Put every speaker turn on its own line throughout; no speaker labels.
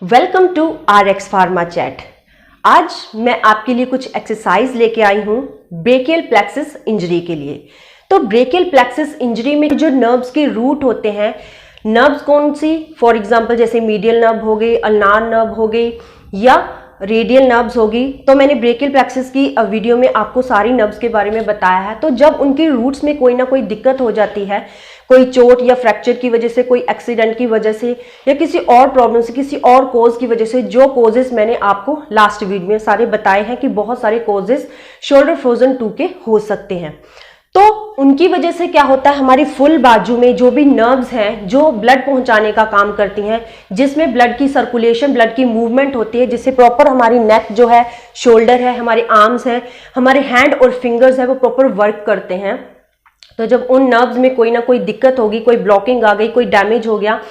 Welcome to RX pharma chat. आज मैं आपके लिए कुछ एक्सरसाइज लेके आई हूँ ब्रेकियल प्लेक्सस इंजरी के लिए। तो ब्रेकियल प्लेक्सस इंजरी में जो नर्व्स के रूट होते हैं, नर्व्स कौन सी, फॉर एग्जांपल जैसे मीडियल नर्व हो गई, अल्नार नर्व हो गई या रेडियल नर्व्स होगी। तो मैंने ब्रेकियल प्लेक्सस की वीडियो में आपको सारी नर्व्स के बारे में बताया है। तो जब उनके रूट्स में कोई ना कोई दिक्कत हो जाती है, कोई चोट या फ्रैक्चर की वजह से, कोई एक्सीडेंट की वजह से या किसी और प्रॉब्लम से, किसी और कोज की वजह से, जो कोजेस मैंने आपको लास्ट वीडियो में सारे बताए हैं कि बहुत सारे कोजेस शोल्डर फ्रोजन 2 के हो सकते हैं। तो उनकी वजह से क्या होता है, हमारी फुल बाजू में जो भी नर्व्स हैं जो ब्लड पहुंचाने का काम करती हैं, जिसमें ब्लड की सर्कुलेशन, ब्लड की मूवमेंट होती है, जिससे प्रॉपर हमारी नेक जो है, शोल्डर है, हमारे आर्म्स हैं, हमारे हैंड और फिंगर्स है, वो प्रॉपर वर्क करते हैं। तो जब उन नर्व्स में कोई ना कोई दिक्कत होगी, कोई ब्लॉकिंग आ गई, कोई डैमेज हो गया,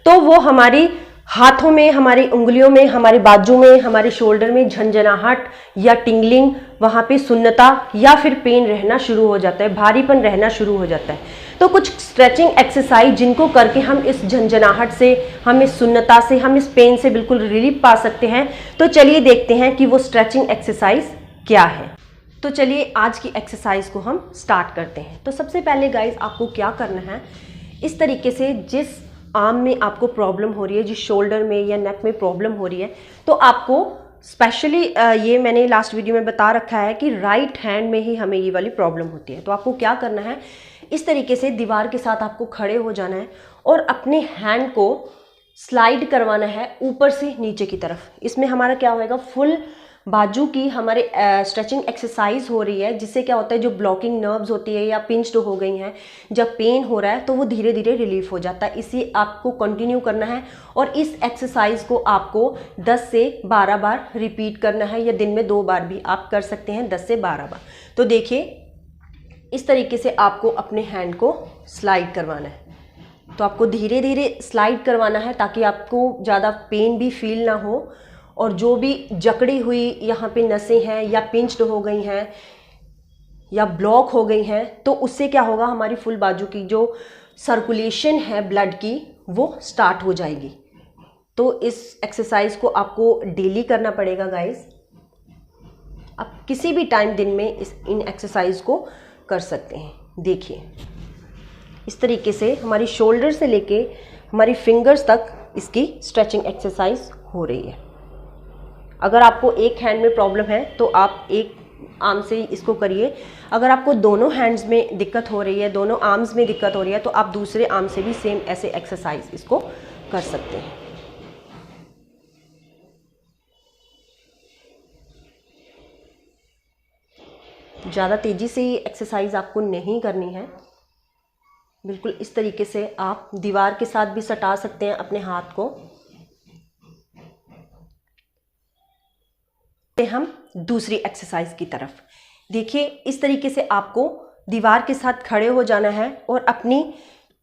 तो वो हमारी हाथों में, हमारी उंगलियों में, हमारे बाजू में, हमारे शोल्डर में झंझनाहट या टिंगलिंग, वहां पे सुन्नता या फिर पेन रहना शुरू हो जाता है, भारीपन रहना शुरू हो जाता है। तो कुछ स्ट्रेचिंग एक्सरसाइज जिनको करके हम इस झंझनाहट से, हम इस सुन्नता से, हम इस पेन से बिल्कुल रिलीफ पा सकते हैं। तो चलिए देखते हैं कि वो स्ट्रेचिंग एक्सरसाइज क्या है। तो चलिए आज की एक्सरसाइज को हम स्टार्ट करते हैं। तो सबसे पहले गाइज आपको क्या करना है, इस तरीके से जिस आर्म में आपको प्रॉब्लम हो रही है, जिस शोल्डर में या नेक में प्रॉब्लम हो रही है, तो आपको स्पेशली ये मैंने लास्ट वीडियो में बता रखा है कि राइट हैंड में ही हमें ये वाली प्रॉब्लम होती है। तो आपको क्या करना है, इस तरीके से दीवार के साथ आपको खड़े हो जाना है और अपने हैंड को स्लाइड करवाना है ऊपर से नीचे की तरफ। इसमें हमारा क्या होएगा, फुल बाजू की हमारे स्ट्रेचिंग एक्सरसाइज हो रही है, जिससे क्या होता है, जो ब्लॉकिंग नर्व्स होती है या पिंच्ड हो गई हैं, जब पेन हो रहा है तो वो धीरे धीरे रिलीफ हो जाता है। इसे आपको कंटिन्यू करना है और इस एक्सरसाइज को आपको 10 से 12 बार रिपीट करना है, या दिन में 2 बार भी आप कर सकते हैं, 10 से 12 बार। तो देखिए इस तरीके से आपको अपने हैंड को स्लाइड करवाना है। तो आपको धीरे धीरे स्लाइड करवाना है ताकि आपको ज़्यादा पेन भी फील ना हो, और जो भी जकड़ी हुई यहाँ पे नसें हैं या पिंच्ड हो गई हैं या ब्लॉक हो गई हैं, तो उससे क्या होगा, हमारी फुल बाजू की जो सर्कुलेशन है ब्लड की, वो स्टार्ट हो जाएगी। तो इस एक्सरसाइज को आपको डेली करना पड़ेगा गाइस। आप किसी भी टाइम दिन में इन एक्सरसाइज को कर सकते हैं। देखिए इस तरीके से हमारी शोल्डर से लेके हमारी फिंगर्स तक इसकी स्ट्रेचिंग एक्सरसाइज हो रही है। अगर आपको एक हैंड में प्रॉब्लम है तो आप एक आर्म से इसको करिए। अगर आपको दोनों हैंड्स में दिक्कत हो रही है, दोनों आर्म्स में दिक्कत हो रही है, तो आप दूसरे आर्म से भी सेम ऐसे एक्सरसाइज इसको कर सकते हैं। ज़्यादा तेजी से ये एक्सरसाइज आपको नहीं करनी है। बिल्कुल इस तरीके से आप दीवार के साथ भी सटा सकते हैं अपने हाथ को। हम दूसरी एक्सरसाइज की तरफ देखिए, इस तरीके से आपको दीवार के साथ खड़े हो जाना है और अपनी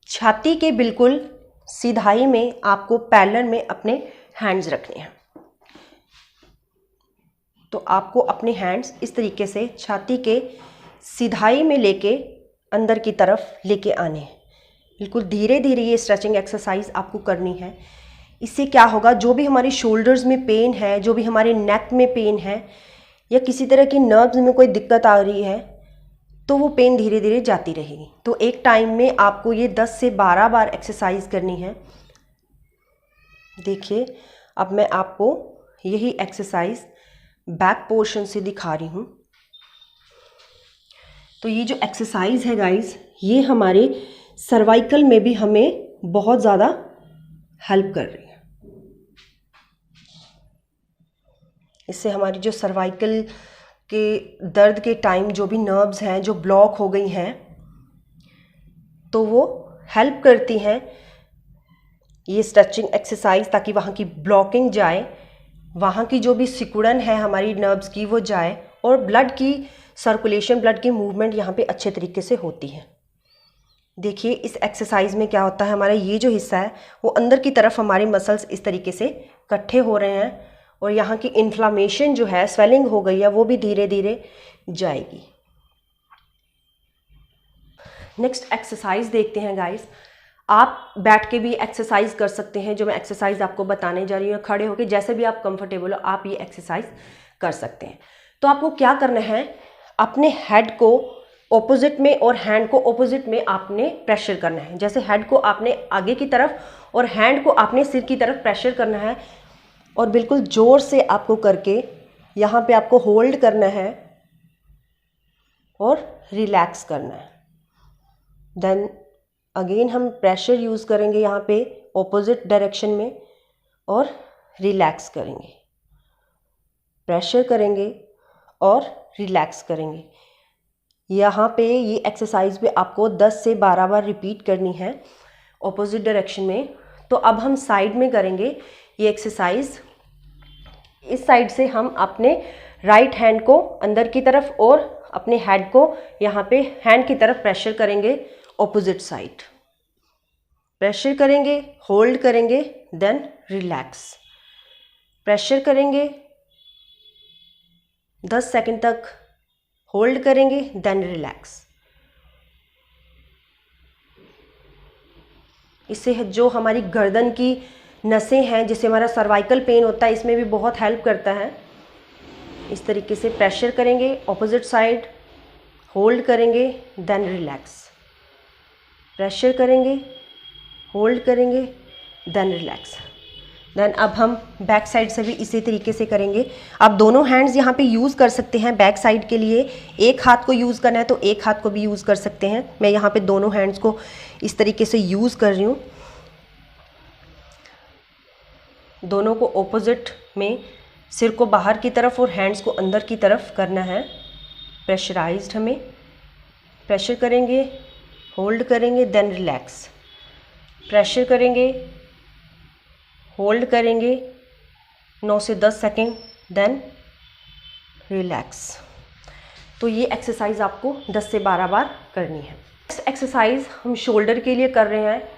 छाती के बिल्कुल सीधाई में आपको पैरेलल में अपने हैंड्स रखने हैं। तो आपको अपने हैंड्स इस तरीके से छाती के सीधाई में लेके अंदर की तरफ लेके आने हैं। बिल्कुल धीरे धीरे ये स्ट्रेचिंग एक्सरसाइज आपको करनी है। इससे क्या होगा, जो भी हमारी शोल्डर्स में पेन है, जो भी हमारे नेक में पेन है, या किसी तरह की नर्व्स में कोई दिक्कत आ रही है, तो वो पेन धीरे धीरे जाती रहेगी। तो एक टाइम में आपको ये 10 से 12 बार एक्सरसाइज करनी है। देखिए अब मैं आपको यही एक्सरसाइज बैक पोर्शन से दिखा रही हूँ। तो ये जो एक्सरसाइज है गाइस, ये हमारे सर्वाइकल में भी हमें बहुत ज़्यादा हेल्प कर रही है। इससे हमारी जो सर्वाइकल के दर्द के टाइम जो भी नर्व्स हैं जो ब्लॉक हो गई हैं, तो वो हेल्प करती हैं ये स्ट्रेचिंग एक्सरसाइज, ताकि वहाँ की ब्लॉकिंग जाए, वहाँ की जो भी सिकुड़न है हमारी नर्व्स की वो जाए, और ब्लड की सर्कुलेशन, ब्लड की मूवमेंट यहाँ पे अच्छे तरीके से होती है। देखिए इस एक्सरसाइज में क्या होता है, हमारा ये जो हिस्सा है वो अंदर की तरफ हमारे मसल्स इस तरीके से इकट्ठे हो रहे हैं, और यहाँ की इन्फ्लामेशन जो है, स्वेलिंग हो गई है, वो भी धीरे धीरे जाएगी। नेक्स्ट एक्सरसाइज देखते हैं गाइस। आप बैठ के भी एक्सरसाइज कर सकते हैं, जो मैं एक्सरसाइज आपको बताने जा रही हूँ। खड़े होकर जैसे भी आप कंफर्टेबल हो आप ये एक्सरसाइज कर सकते हैं। तो आपको क्या करना है, अपने हेड को ऑपोजिट में और हैंड को ऑपोजिट में आपने प्रेशर करना है। जैसे हेड को आपने आगे की तरफ और हैंड को आपने सिर की तरफ प्रेशर करना है, और बिल्कुल जोर से आपको करके यहाँ पे आपको होल्ड करना है और रिलैक्स करना है। देन अगेन हम प्रेशर यूज़ करेंगे यहाँ पे ऑपोजिट डायरेक्शन में और रिलैक्स करेंगे, प्रेशर करेंगे और रिलैक्स करेंगे। यहाँ पे ये एक्सरसाइज भी आपको 10 से 12 बार रिपीट करनी है ऑपोजिट डायरेक्शन में। तो अब हम साइड में करेंगे ये एक्सरसाइज। इस साइड से हम अपने राइट हैंड को अंदर की तरफ और अपने हेड को यहाँ पे हैंड की तरफ प्रेशर करेंगे, ऑपोजिट साइड प्रेशर करेंगे, होल्ड करेंगे, देन रिलैक्स, प्रेशर करेंगे 10 सेकंड तक, होल्ड करेंगे, देन रिलैक्स। इससे जो हमारी गर्दन की नसें हैं, जिससे हमारा सर्वाइकल पेन होता है, इसमें भी बहुत हेल्प करता है। इस तरीके से प्रेशर करेंगे ऑपोजिट साइड, होल्ड करेंगे, देन रिलैक्स, प्रेशर करेंगे, होल्ड करेंगे, देन रिलैक्स। देन अब हम बैक साइड से भी इसी तरीके से करेंगे। आप दोनों हैंड्स यहाँ पे यूज़ कर सकते हैं बैक साइड के लिए। एक हाथ को यूज़ करना है तो एक हाथ को भी यूज़ कर सकते हैं। मैं यहाँ पे दोनों हैंड्स को इस तरीके से यूज़ कर रही हूँ। दोनों को ऑपोजिट में सिर को बाहर की तरफ और हैंड्स को अंदर की तरफ करना है। प्रेशराइज्ड हमें प्रेशर करेंगे, होल्ड करेंगे, देन रिलैक्स, प्रेशर करेंगे, होल्ड करेंगे 9 से 10 सेकेंड, देन रिलैक्स। तो ये एक्सरसाइज आपको 10 से 12 बार करनी है। नेक्स्ट एक्सरसाइज हम शोल्डर के लिए कर रहे हैं।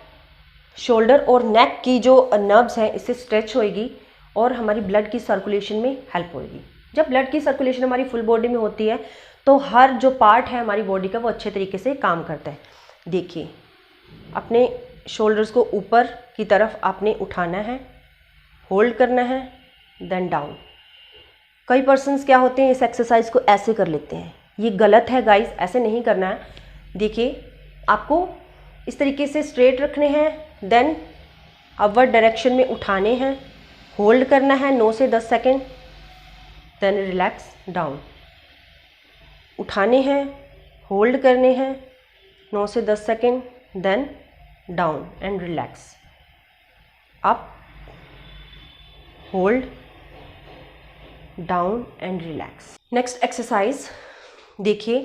शोल्डर और नेक की जो नर्व्स हैं इससे स्ट्रेच होएगी और हमारी ब्लड की सर्कुलेशन में हेल्प होएगी। जब ब्लड की सर्कुलेशन हमारी फुल बॉडी में होती है तो हर जो पार्ट है हमारी बॉडी का वो अच्छे तरीके से काम करता है। देखिए, अपने शोल्डर्स को ऊपर की तरफ आपने उठाना है, होल्ड करना है, देन डाउन। कई पर्सन्स क्या होते हैं, इस एक्सरसाइज को ऐसे कर लेते हैं। ये गलत है गाइस, ऐसे नहीं करना है। देखिए, आपको इस तरीके से स्ट्रेट रखने हैं, देन अपवर्ड डायरेक्शन में उठाने हैं, होल्ड करना है 9 से 10 सेकेंड, देन रिलैक्स, डाउन। उठाने हैं, होल्ड करने हैं 9 से 10 second, then down and relax, up, hold, down and relax. Next exercise देखिए,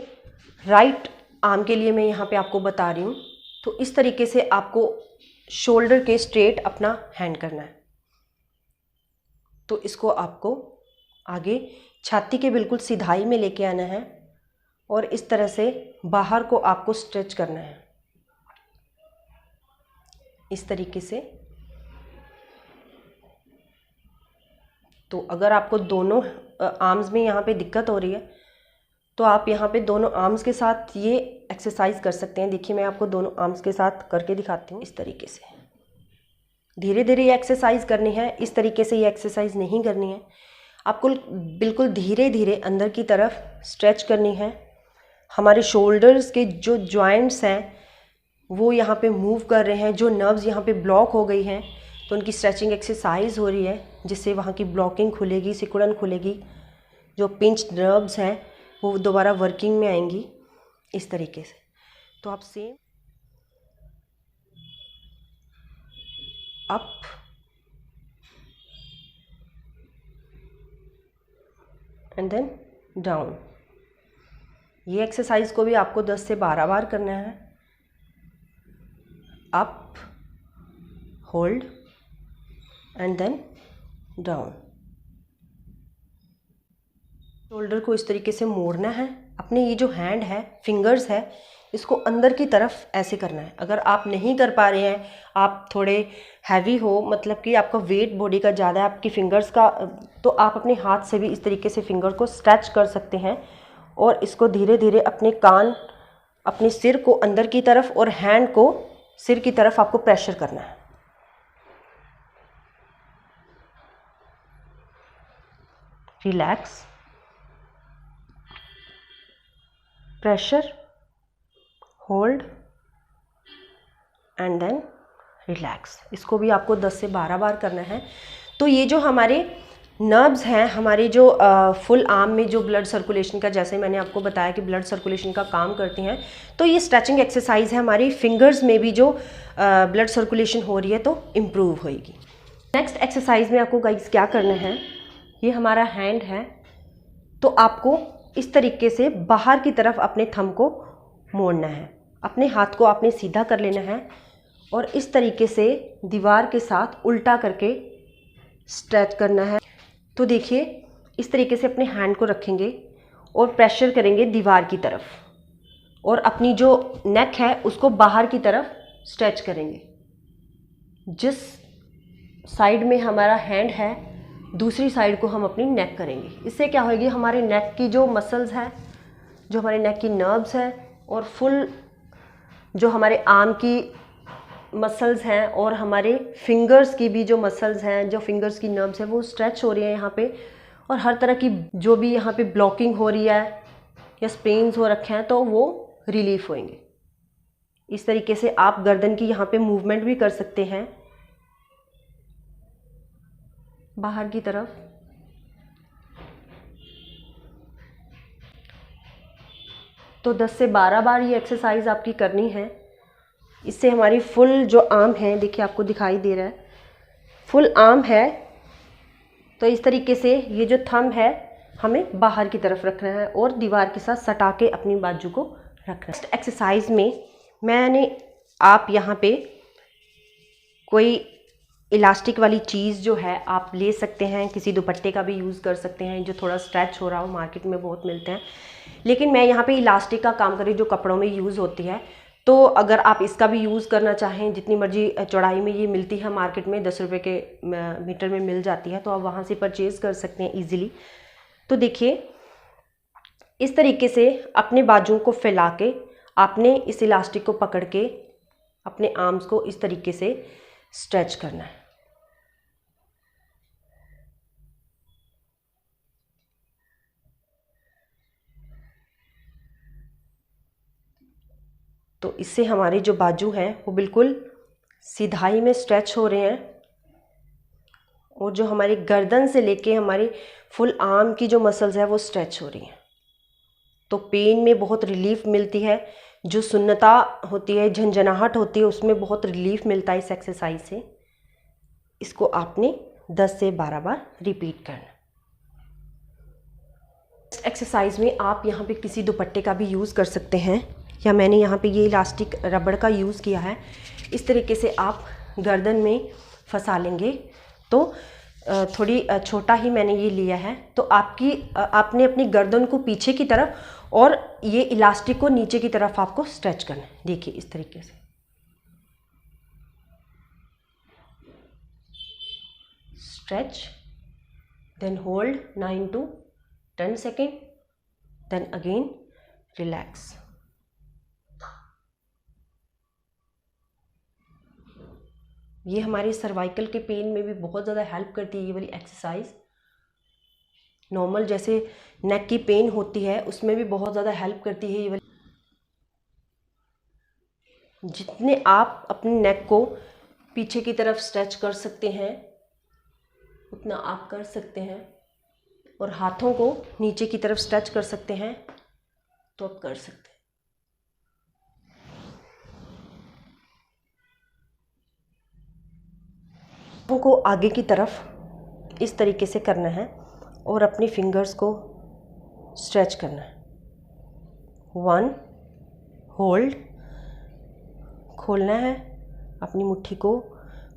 राइट आर्म के लिए मैं यहाँ पे आपको बता रही हूँ। तो इस तरीके से आपको शोल्डर के स्ट्रेट अपना हैंड करना है। तो इसको आपको आगे छाती के बिल्कुल सिधाई में लेके आना है और इस तरह से बाहर को आपको स्ट्रेच करना है, इस तरीके से। तो अगर आपको दोनों आर्म्स में यहाँ पे दिक्कत हो रही है तो आप यहाँ पे दोनों आर्म्स के साथ ये एक्सरसाइज कर सकते हैं। देखिए, मैं आपको दोनों आर्म्स के साथ करके दिखाती हूँ। इस तरीके से धीरे धीरे ये एक्सरसाइज करनी है, इस तरीके से ये एक्सरसाइज नहीं करनी है। आपको बिल्कुल धीरे धीरे अंदर की तरफ स्ट्रेच करनी है। हमारे शोल्डर्स के जो जॉइंट्स हैं वो यहाँ पे मूव कर रहे हैं। जो नर्व्स यहाँ पे ब्लॉक हो गई हैं तो उनकी स्ट्रेचिंग एक्सरसाइज हो रही है, जिससे वहाँ की ब्लॉकिंग खुलेगी, सिकुड़न खुलेगी। जो पिंच नर्व्स हैं वो दोबारा वर्किंग में आएंगी, इस तरीके से। तो आप same up, and then down. ये एक्सरसाइज को भी आपको 10 से 12 बार करना है। Up, hold and then down. Shoulder को इस तरीके से मोड़ना है। अपने ये जो हैंड है, फिंगर्स है, इसको अंदर की तरफ ऐसे करना है। अगर आप नहीं कर पा रहे हैं, आप थोड़े हैवी हो, मतलब कि आपका वेट बॉडी का ज़्यादा है आपकी फिंगर्स का, तो आप अपने हाथ से भी इस तरीके से फिंगर को स्ट्रेच कर सकते हैं और इसको धीरे धीरे अपने कान, अपने सिर को अंदर की तरफ और हैंड को सिर की तरफ आपको प्रेशर करना है। Relax, pressure, hold and then relax. इसको भी आपको 10 से 12 बार करना है। तो ये जो हमारे नर्व्स हैं, हमारे जो फुल आर्म में जो ब्लड सर्कुलेशन का, जैसे मैंने आपको बताया कि ब्लड सर्कुलेशन का काम करती हैं, तो ये स्ट्रेचिंग एक्सरसाइज है। हमारी फिंगर्स में भी जो ब्लड सर्कुलेशन हो रही है तो इम्प्रूव होएगी। नेक्स्ट एक्सरसाइज में आपको गाइस क्या करना है, ये हमारा हैंड है, तो आपको इस तरीके से बाहर की तरफ अपने थंब को मोड़ना है। अपने हाथ को आपने सीधा कर लेना है और इस तरीके से दीवार के साथ उल्टा करके स्ट्रेच करना है। तो देखिए इस तरीके से अपने हैंड को रखेंगे और प्रेशर करेंगे दीवार की तरफ, और अपनी जो नेक है उसको बाहर की तरफ स्ट्रेच करेंगे। जिस साइड में हमारा हैंड है दूसरी साइड को हम अपनी नेक करेंगे। इससे क्या होगी, हमारे नेक की जो मसल्स हैं, जो हमारे नेक की नर्व्स हैं और फुल जो हमारे आर्म की मसल्स हैं और हमारे फिंगर्स की भी जो मसल्स हैं, जो फिंगर्स की नर्व्स हैं, वो स्ट्रेच हो रही हैं यहाँ पे, और हर तरह की जो भी यहाँ पे ब्लॉकिंग हो रही है या स्पेन्स हो रखे हैं तो वो रिलीफ होंगे। इस तरीके से आप गर्दन की यहाँ पे मूवमेंट भी कर सकते हैं बाहर की तरफ। तो 10 से 12 बार ये एक्सरसाइज आपकी करनी है। इससे हमारी फुल जो आर्म है, देखिए आपको दिखाई दे रहा है, फुल आर्म है। तो इस तरीके से ये जो थंब है हमें बाहर की तरफ रखना है और दीवार के साथ सटा के अपनी बाजू को रखना है। नेक्स्ट एक्सरसाइज में आप यहाँ पे कोई इलास्टिक वाली चीज़ जो है आप ले सकते हैं, किसी दुपट्टे का भी यूज़ कर सकते हैं जो थोड़ा स्ट्रेच हो रहा हो, मार्केट में बहुत मिलते हैं। लेकिन मैं यहाँ पे इलास्टिक का काम कर रही हूँ जो कपड़ों में यूज़ होती है। तो अगर आप इसका भी यूज़ करना चाहें, जितनी मर्जी चौड़ाई में ये मिलती है मार्केट में, 10 रुपये के मीटर में मिल जाती है, तो आप वहाँ से परचेज़ कर सकते हैं ईज़िली। तो देखिए इस तरीके से अपने बाजुओं को फैला के आपने इस इलास्टिक को पकड़ के अपने आर्म्स को इस तरीके से स्ट्रेच करना है। तो इससे हमारे जो बाजू हैं वो बिल्कुल सीधाई में स्ट्रेच हो रहे हैं, और जो हमारी गर्दन से लेके हमारी फुल आर्म की जो मसल्स है वो स्ट्रेच हो रही हैं। तो पेन में बहुत रिलीफ मिलती है, जो सुन्नता होती है, झंझनाहट होती है, उसमें बहुत रिलीफ मिलता है इस एक्सरसाइज से। इसको आपने 10 से 12 बार रिपीट करना। इस एक्सरसाइज में आप यहाँ पे किसी दुपट्टे का भी यूज़ कर सकते हैं, या मैंने यहाँ पे ये इलास्टिक रबड़ का यूज़ किया है। इस तरीके से आप गर्दन में फंसा लेंगे। तो थोड़ी छोटा ही मैंने ये लिया है। तो आपने अपनी गर्दन को पीछे की तरफ और ये इलास्टिक को नीचे की तरफ आपको स्ट्रेच करना है। देखिए इस तरीके से stretch, then hold 9 to 10 second, then again relax. ये हमारी सर्वाइकल के पेन में भी बहुत ज़्यादा हेल्प करती है ये वाली एक्सरसाइज। नॉर्मल जैसे नेक की पेन होती है उसमें भी बहुत ज़्यादा हेल्प करती है ये वाली। जितने आप अपने नेक को पीछे की तरफ स्ट्रेच कर सकते हैं उतना आप कर सकते हैं, और हाथों को नीचे की तरफ स्ट्रेच कर सकते हैं तो आप कर सकते हैं। को आगे की तरफ इस तरीके से करना है और अपनी फिंगर्स को स्ट्रेच करना है। 1, होल्ड, खोलना है, अपनी मुट्ठी को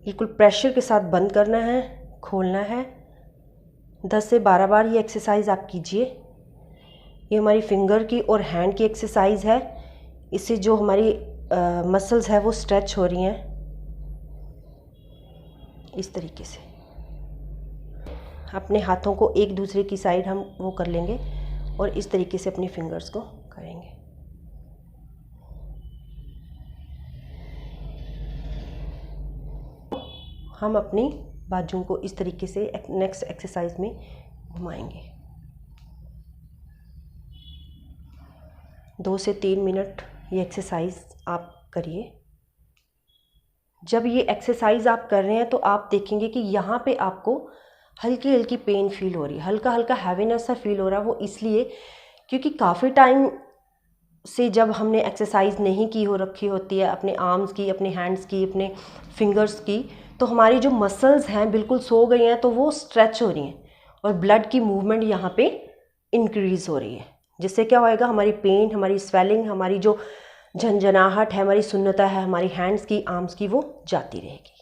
बिल्कुल प्रेशर के साथ बंद करना है, खोलना है। 10 से 12 बार ये एक्सरसाइज आप कीजिए। ये हमारी फिंगर की और हैंड की एक्सरसाइज है। इससे जो हमारी मसल्स है वो स्ट्रेच हो रही हैं। इस तरीके से अपने हाथों को एक दूसरे की साइड हम वो कर लेंगे और इस तरीके से अपनी फिंगर्स को करेंगे। हम अपनी बाजुओं को इस तरीके से नेक्स्ट एक्सरसाइज में घुमाएंगे। 2 से 3 मिनट ये एक्सरसाइज आप करिए। जब ये एक्सरसाइज आप कर रहे हैं तो आप देखेंगे कि यहाँ पे आपको हल्की हल्की पेन फील हो रही है, हल्का हल्का हैवीनेस सा फील हो रहा है। वो इसलिए क्योंकि काफ़ी टाइम से जब हमने एक्सरसाइज नहीं की हो रखी होती है अपने आर्म्स की, अपने हैंड्स की, अपने फिंगर्स की, तो हमारी जो मसल्स हैं बिल्कुल सो गई हैं, तो वो स्ट्रेच हो रही हैं और ब्लड की मूवमेंट यहाँ पे इंक्रीज़ हो रही है, जिससे क्या होएगा, हमारी पेन, हमारी स्वेलिंग, हमारी जो झंझनाहट है, हमारी सुन्नता है हमारी हैंड्स की, आर्म्स की, वो जाती रहेगी।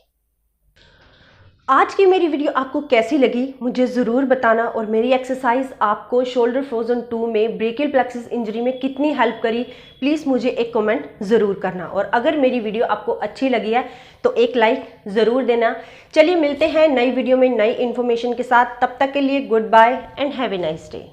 आज की मेरी वीडियो आपको कैसी लगी मुझे ज़रूर बताना, और मेरी एक्सरसाइज आपको शोल्डर फ्रोजन 2 में ब्रेकियल प्लेक्सस इंजरी में कितनी हेल्प करी, प्लीज़ मुझे एक कमेंट ज़रूर करना। और अगर मेरी वीडियो आपको अच्छी लगी है तो एक लाइक ज़रूर देना। चलिए मिलते हैं नई वीडियो में नई इन्फॉर्मेशन के साथ, तब तक के लिए goodbye and have a nice day.